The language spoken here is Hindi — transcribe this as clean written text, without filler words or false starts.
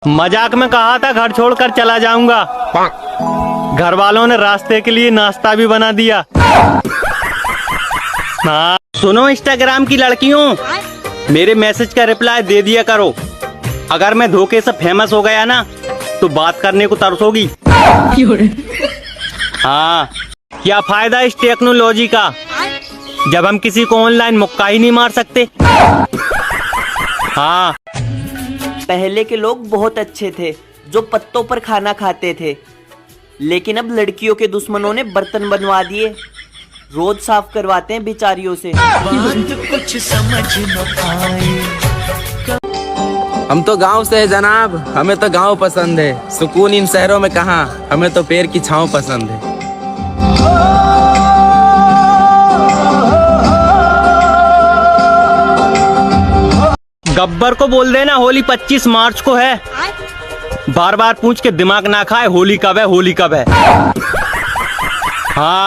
मजाक में कहा था घर छोड़कर चला जाऊंगा, घर वालों ने रास्ते के लिए नाश्ता भी बना दिया। हाँ सुनो इंस्टाग्राम की लड़कियों, मेरे मैसेज का रिप्लाई दे दिया करो। अगर मैं धोखे से फेमस हो गया ना तो बात करने को तरसोगी। हाँ क्या फायदा इस टेक्नोलॉजी का जब हम किसी को ऑनलाइन मुक्का ही नहीं मार सकते। हाँ पहले के लोग बहुत अच्छे थे जो पत्तों पर खाना खाते थे, लेकिन अब लड़कियों के दुश्मनों ने बर्तन बनवा दिए, रोज साफ करवाते हैं बेचारियों से। कुछ समझ न आए। हम तो गांव से है जनाब, हमें तो गांव पसंद है। सुकून इन शहरों में कहाँ, हमें तो पेड़ की छांव पसंद है। गब्बर को बोल देना होली 25 मार्च को है, बार बार पूछ के दिमाग ना खाए होली कब है होली कब है। हाँ